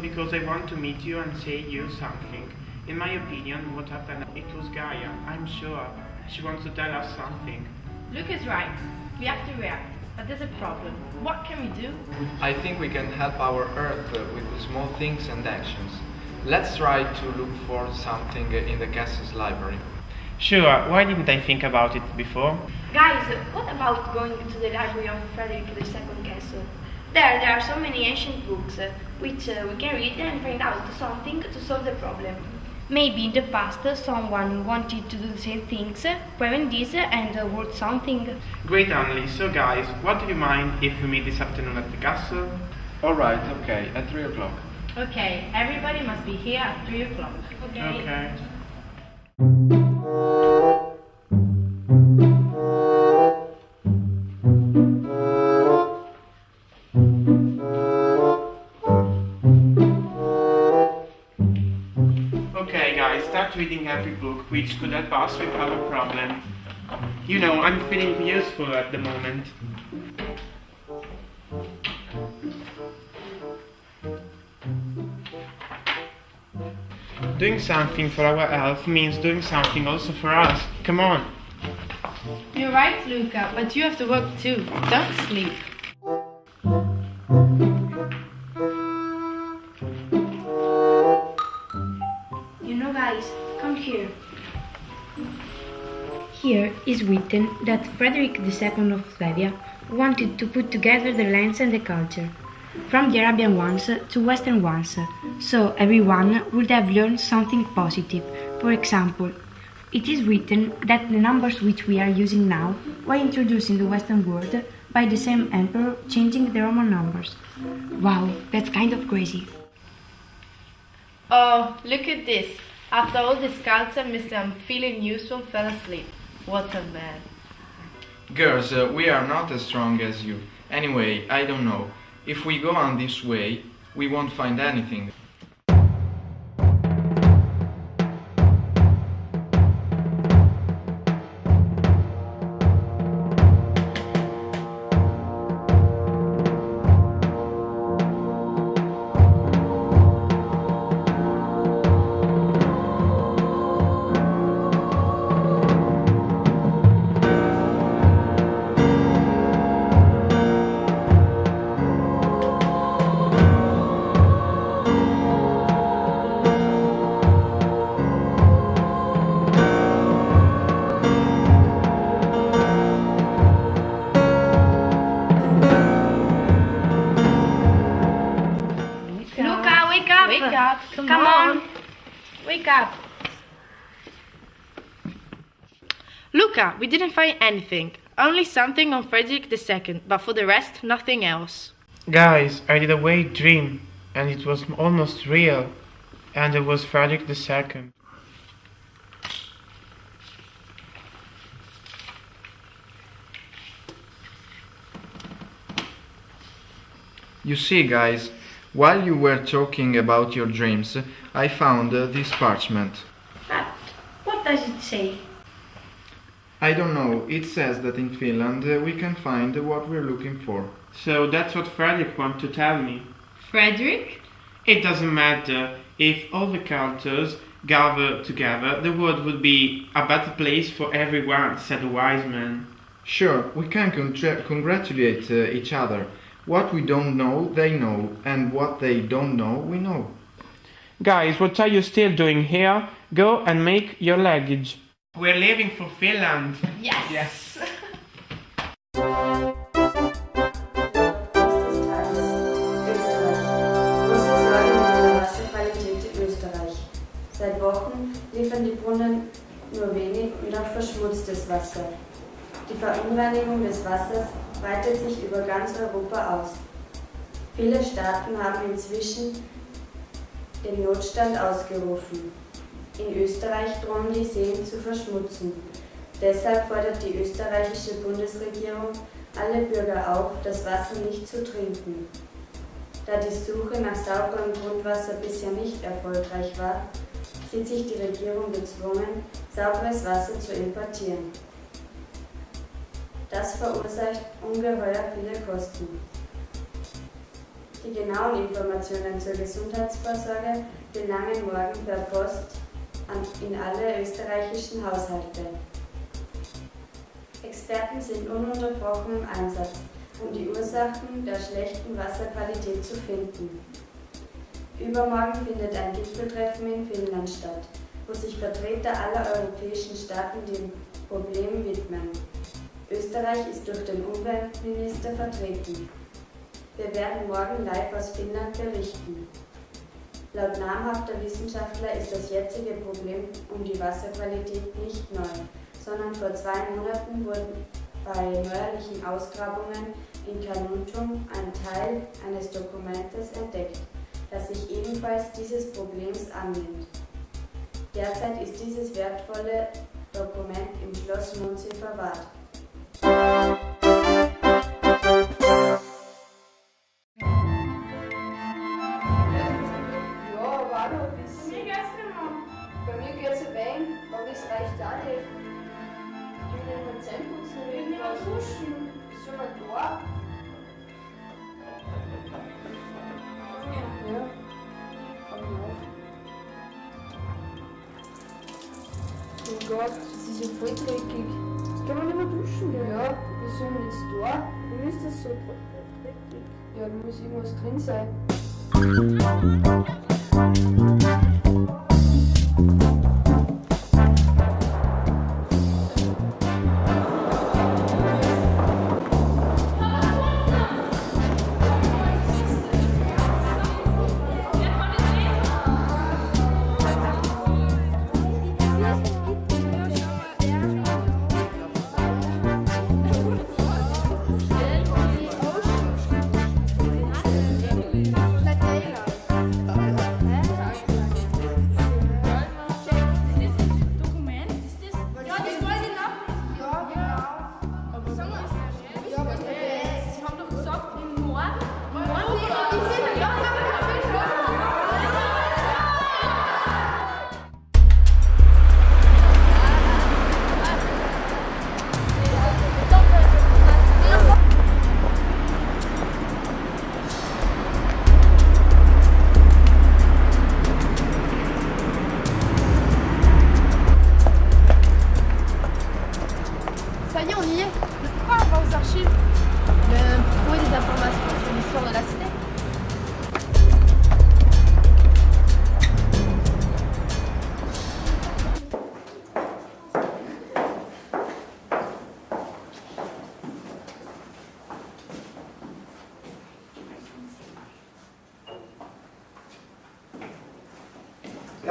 Because I want to meet you and say you something. In my opinion, what happened, it was Gaia. I'm sure she wants to tell us something. Luke is right. We have to react. But there's a problem. What can we do? I think we can help our Earth with small things and actions. Let's try to look for something in the castle's library. Sure, why didn't I think about it before? Guys, what about going to the library of Frederick II Castle? There are so many ancient books which we can read and find out something to solve the problem. Maybe in the past someone wanted to do the same things, prevent this and wrote something. Great, Anneli. So guys, what do you mind if we meet this afternoon at the castle? Alright, okay, at 3 o'clock. Okay, everybody must be here at 3 o'clock. Okay. Okay guys, start reading every book which could help us with our problem. You know, I'm feeling useful at the moment. Doing something for our health means doing something also for us. Come on. You're right, Luca, but you have to work too. Don't sleep. You know, guys, come here. is written that Frederick II of Swabia wanted to put together the lands and the culture, from the Arabian ones to Western ones, so everyone would have learned something positive. For example, it is written that the numbers which we are using now were introduced in the Western world by the same emperor changing the Roman numbers. Wow, that's kind of crazy. Oh, look at this. After all this culture, Mr. I'm feeling useful fell asleep. What a man. Girls, we are not as strong as you. Anyway, I don't know. If we go on this way, we won't find anything. Wake up! Come on! Wake up! Luca, we didn't find anything. Only something on Frederick II, but for the rest, nothing else. Guys, I did a weird dream, and it was almost real, and it was Frederick II. You see, guys, while you were talking about your dreams, I found this parchment. What does it say? I don't know. It says that in Finland we can find what we're looking for. So that's what Frederick wanted to tell me. Frederick? It doesn't matter. If all the cultures gather together, the world would be a better place for everyone, said the wise man. Sure, we can congratulate each other. What we don't know, they know, and what they don't know, we know. Guys, what are you still doing here? Go and make your luggage. We're leaving for Finland. Yes! Yes. Wasserqualität in Österreich. Seit Wochen liefern die Brunnen nur wenig und auch verschmutztes Wasser. Die Verunreinigung des Wassers weitet sich über ganz Europa aus. Viele Staaten haben inzwischen den Notstand ausgerufen. In Österreich drohen die Seen zu verschmutzen. Deshalb fordert die österreichische Bundesregierung alle Bürger auf, das Wasser nicht zu trinken. Da die Suche nach sauberem Grundwasser bisher nicht erfolgreich war, sieht sich die Regierung gezwungen, sauberes Wasser zu importieren. Das verursacht ungeheuer viele Kosten. Die genauen Informationen zur Gesundheitsvorsorge gelangen morgen per Post in alle österreichischen Haushalte. Experten sind ununterbrochen im Einsatz, um die Ursachen der schlechten Wasserqualität zu finden. Übermorgen findet ein Gipfeltreffen in Finnland statt, wo sich Vertreter aller europäischen Staaten dem Problem widmen. Österreich ist durch den Umweltminister vertreten. Wir werden morgen live aus Finnland berichten. Laut namhafter Wissenschaftler ist das jetzige Problem um die Wasserqualität nicht neu, sondern vor 2 Monaten wurden bei neuerlichen Ausgrabungen in Carnuntum ein Teil eines Dokumentes entdeckt, das sich ebenfalls dieses Problems annimmt. Derzeit ist dieses wertvolle Dokument im Schloss Mondsee verwahrt. Bei mir geht's ein wenig, aber das reicht auch nicht. Ich will nicht mehr Zähneputzen, ich will nicht mehr duschen. Ist schon mal da? Ja, komm auf. Oh Gott, das ist ja voll dreckig. Das kann man nicht mehr duschen, gell? Ja, was soll man jetzt da? Warum ist das so dreckig? Ja, da muss irgendwas drin sein.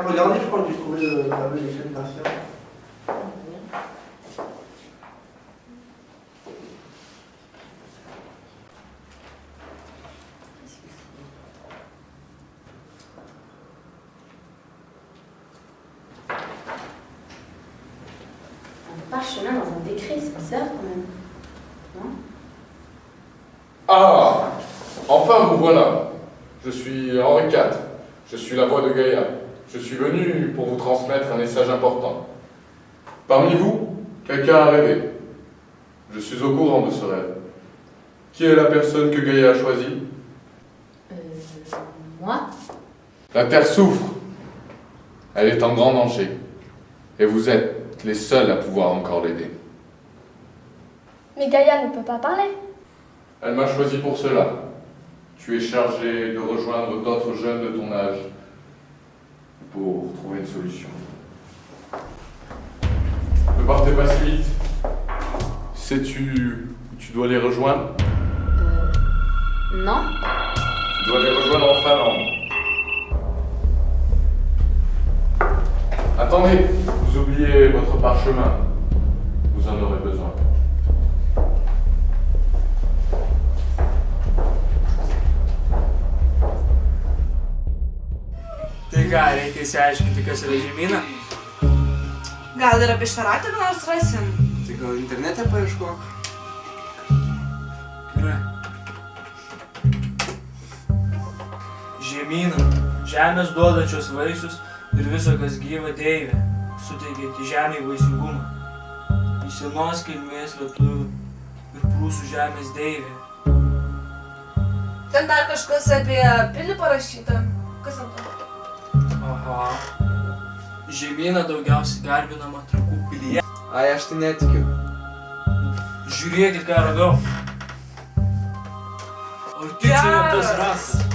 Regardez, je crois que j'ai trouvé le fameux échelle glaciaire. Parchemin dans un décret, c'est bizarre quand même. Non? Ah! Enfin vous voilà. Je suis Henri IV. Je suis la voix de Gaia. Je suis venu pour vous transmettre un message important. Parmi vous, quelqu'un a rêvé. Je suis au courant de ce rêve. Qui est la personne que Gaia a choisie? Moi? La Terre souffre. Elle est en grand danger. Et vous êtes les seuls à pouvoir encore l'aider. Mais Gaia ne peut pas parler. Elle m'a choisi pour cela. Tu es chargé de rejoindre d'autres jeunes de ton âge pour trouver une solution. Ne partez pas si vite. Sais-tu où tu dois les rejoindre? Non. Tu dois les rejoindre en Finlande. Attendez, vous oubliez votre parchemin. Vous en aurez besoin. Tai ką, reikia įsiaiškinti, kas yra žemyna? Gal ir apie štaratą nors rasim? Tai gal internete paieškok? Gerai. Žemyna. Žemės duodančios vaisius ir viso, kas gyva deivė, suteikianti žemei vaisingumą. Į senos kilmės lietuvių ir prūsų žemės deivė. Ten dar kažkas apie pilį parašyta. Kas ant to? Aha. Žemyna daugiausiai garbinama Trakų pilyje. Ai, aš tai netikiu. Žiūrėkit, ką radau. Ar tyčia ne tas rastas?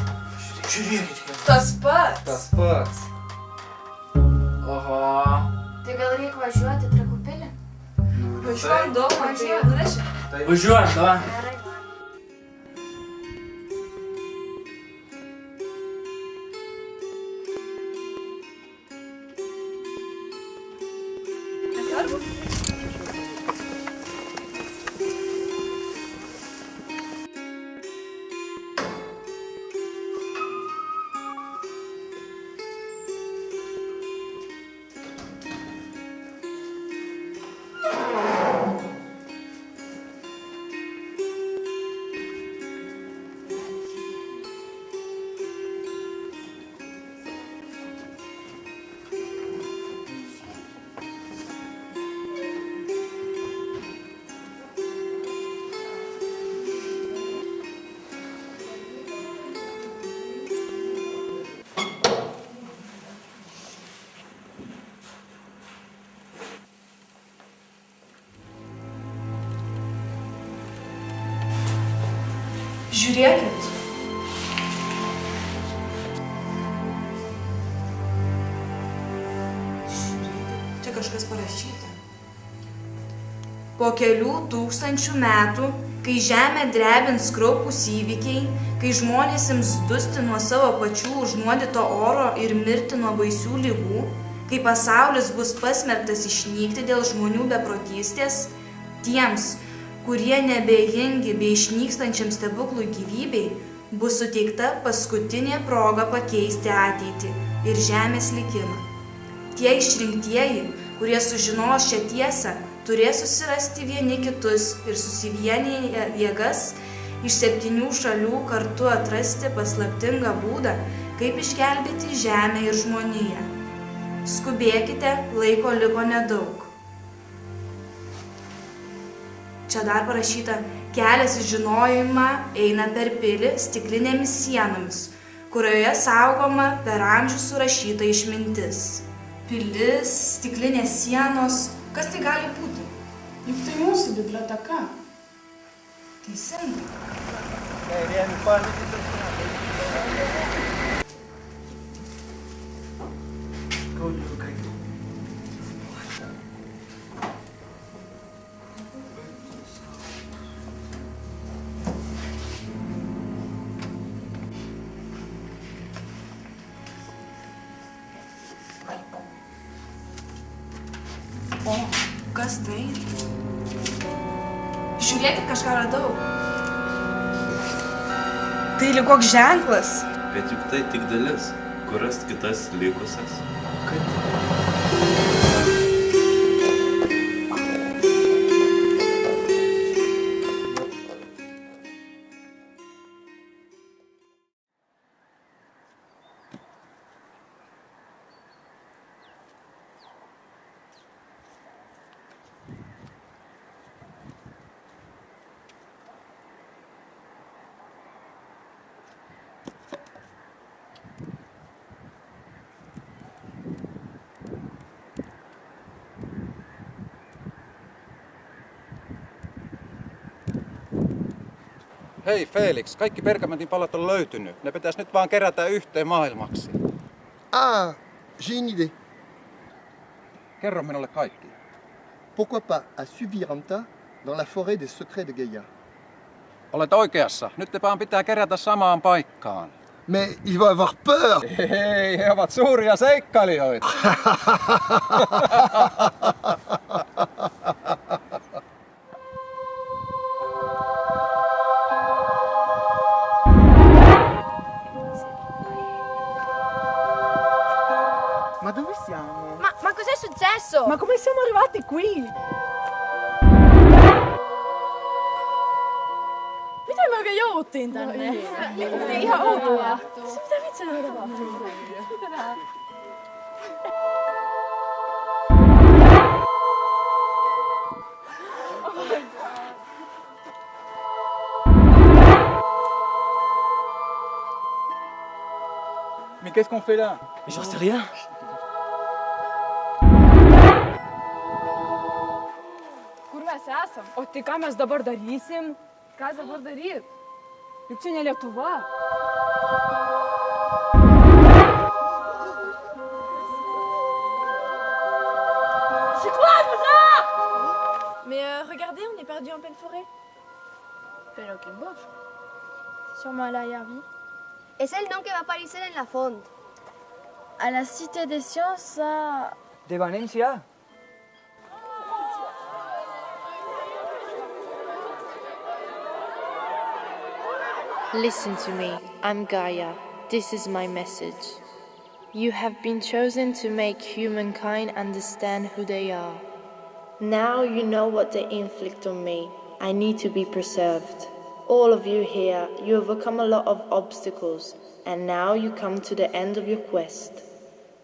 Žiūrėkit, ką. Tas pats. Tas pats. Aha. Tai gal reikia važiuoti Trakų pilį? Važiuojam daug, tai nuveši. Važiuojam, davai. Žiūrėkit. Čia kažkas parašyta. Po kelių tūkstančių metų, kai žemė drebins kraupūs įvykiai, kai žmonės ims dusti nuo savo pačių užnuodyto oro ir mirti nuo baisių ligų, kai pasaulis bus pasmerktas išnykti dėl žmonių beprotystės, tiems, kurie nebejingi bei išnykstančiam stebuklui gyvybei, bus suteikta paskutinė proga pakeisti ateitį ir žemės likimą. Tie išrinktieji, kurie sužinos šią tiesą, turės susirasti vieni kitus ir susivienyje jėgas iš 7 šalių kartu atrasti paslaptingą būdą, kaip išgelbėti žemę ir žmoniją. Skubėkite, laiko liko nedaug. Čia dar parašyta, kelias į žinojimą eina per pilį stiklinėmis sienomis, kurioje saugoma per amžius surašyta išmintis. Pilis, stiklinės sienos, kas tai gali būti? Juk tai mūsų biblioteka. Teisingai. Taip. Žiūrėkit, kažką radau. Tai lyg koks ženklas. Bet juk tai tik dalis, kur rast kitas likusias. Kaip? Hei Felix, kaikki pergamentin palat on löytynyt. Ne pitäisi nyt vaan kerätä yhteen maailmaksi. Ah, j'ai une idée. Kerro minulle kaikki. Pourquoi pas à Subiranta, dans la forêt des secrets de Gaia. Olet oikeassa. Nyt te vaan pitää kerätä samaan paikkaan. Mais il va avoir peur! Hei, he ovat suuria seikkailijoita. Ma dove siamo? Ma cos'è successo? Ma come siamo arrivati qui? Mitä me oikein jouduttiin tänne? Ihan outoa. Mitä vitsi on tapahtunut? Mais qu'est-ce qu'on fait là? J'en sais rien. Kur mes esam? O tai ką mes dabar darysim? Ką dabar daryt? Juk čia ne Lietuva. C'est quoi ça? Mais regardez, on est perdu en pleine forêt. Pero qué bof. Sûrement à l'arrière-vie. Es el nom que va aparecer en la font. À la Cité des Sciences, à... De Valencia. Listen to me, I'm Gaia. This is my message. You have been chosen to make humankind understand who they are. Now you know what they inflict on me. I need to be preserved. All of you here, you have overcome a lot of obstacles, and now you come to the end of your quest.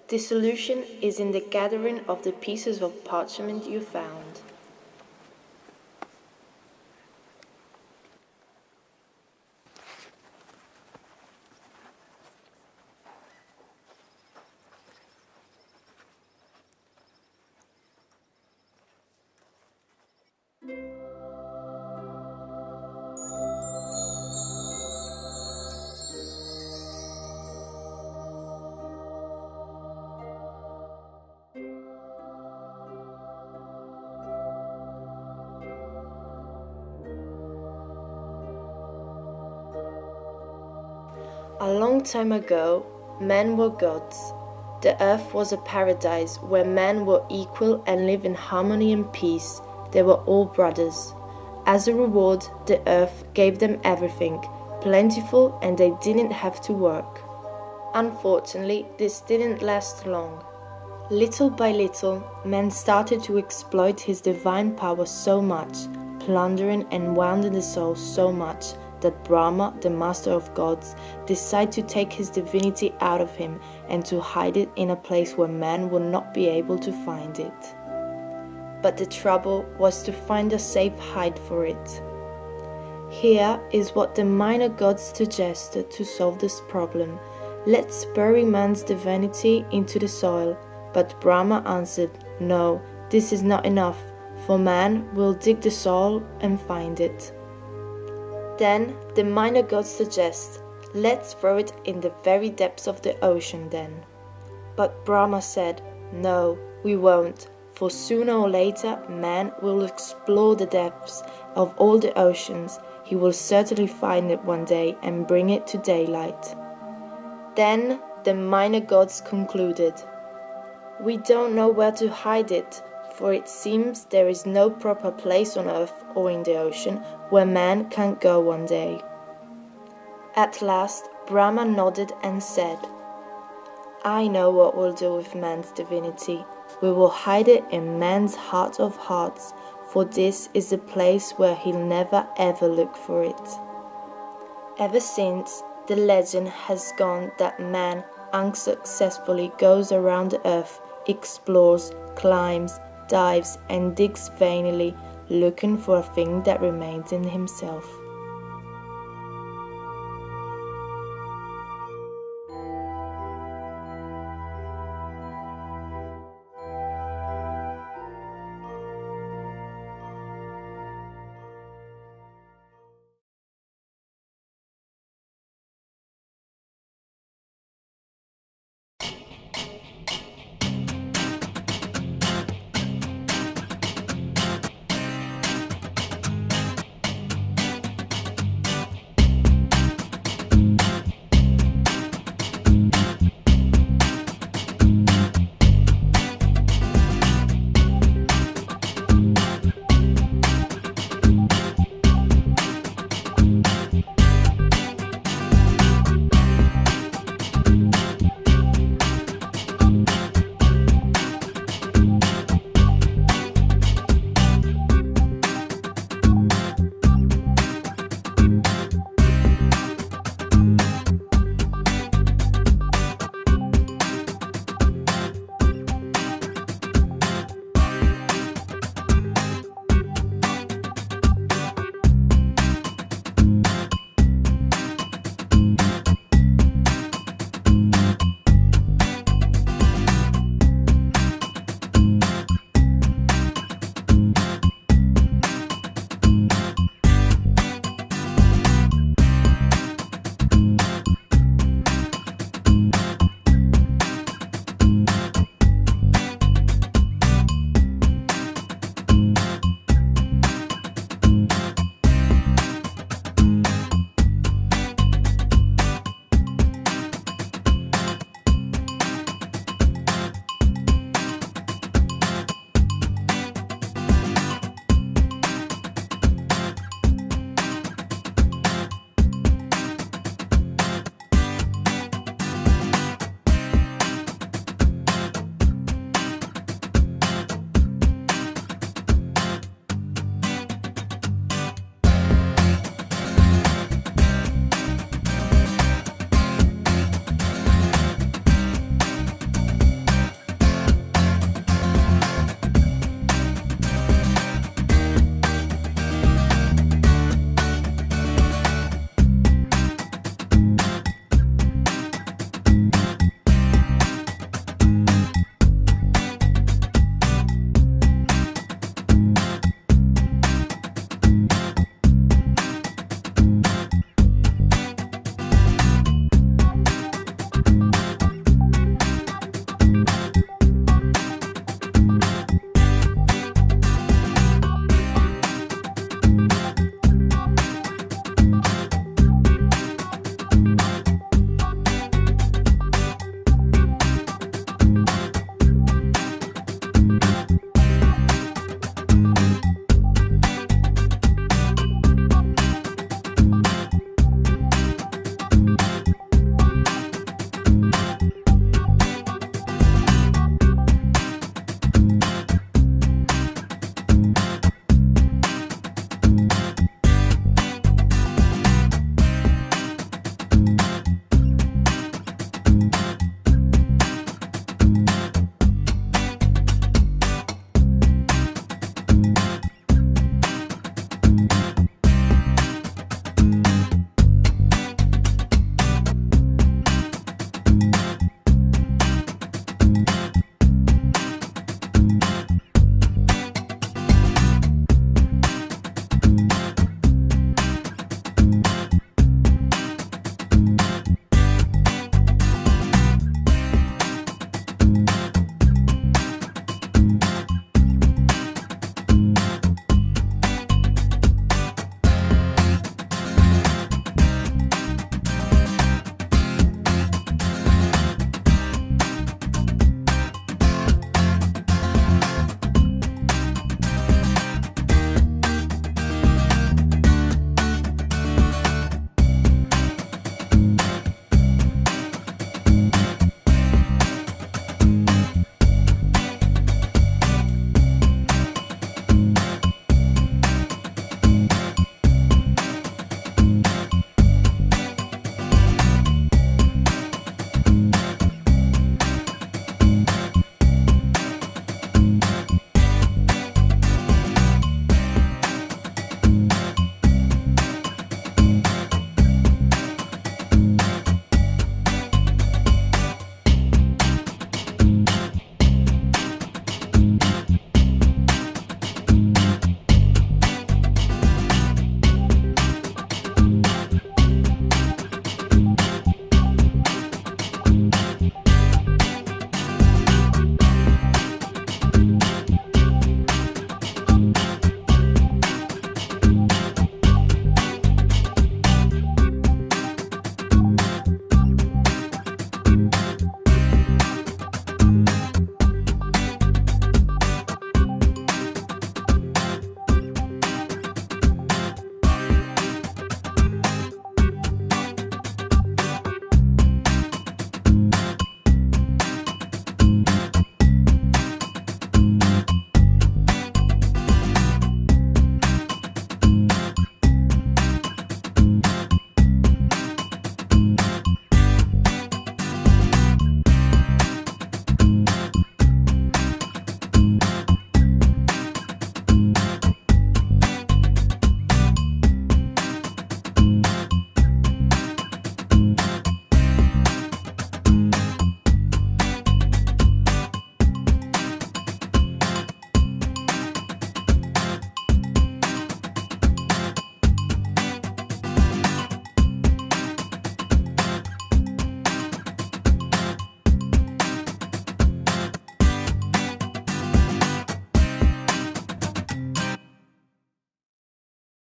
The solution is in the gathering of the pieces of parchment you found. A long time ago, men were gods. The earth was a paradise where men were equal and lived in harmony and peace. They were all brothers. As a reward, the earth gave them everything, plentiful, and they didn't have to work. Unfortunately, this didn't last long. Little by little, man started to exploit his divine power so much, plundering and wounding the soul so much, that Brahma, the master of gods, decided to take his divinity out of him and to hide it in a place where man would not be able to find it. But the trouble was to find a safe hide for it. Here is what the minor gods suggested to solve this problem. Let's bury man's divinity into the soil. But Brahma answered, no, this is not enough, for man will dig the soil and find it. Then the minor gods suggest, let's throw it in the very depths of the ocean then. But Brahma said, no, we won't, for sooner or later man will explore the depths of all the oceans. He will certainly find it one day and bring it to daylight. Then the minor gods concluded, we don't know where to hide it, for it seems there is no proper place on earth or in the ocean where man can't go one day. At last, Brahma nodded and said, I know what we'll do with man's divinity. We will hide it in man's heart of hearts, for this is the place where he'll never ever look for it. Ever since, the legend has gone that man unsuccessfully goes around the earth, explores, climbs, dives and digs vainly, looking for a thing that remains in himself.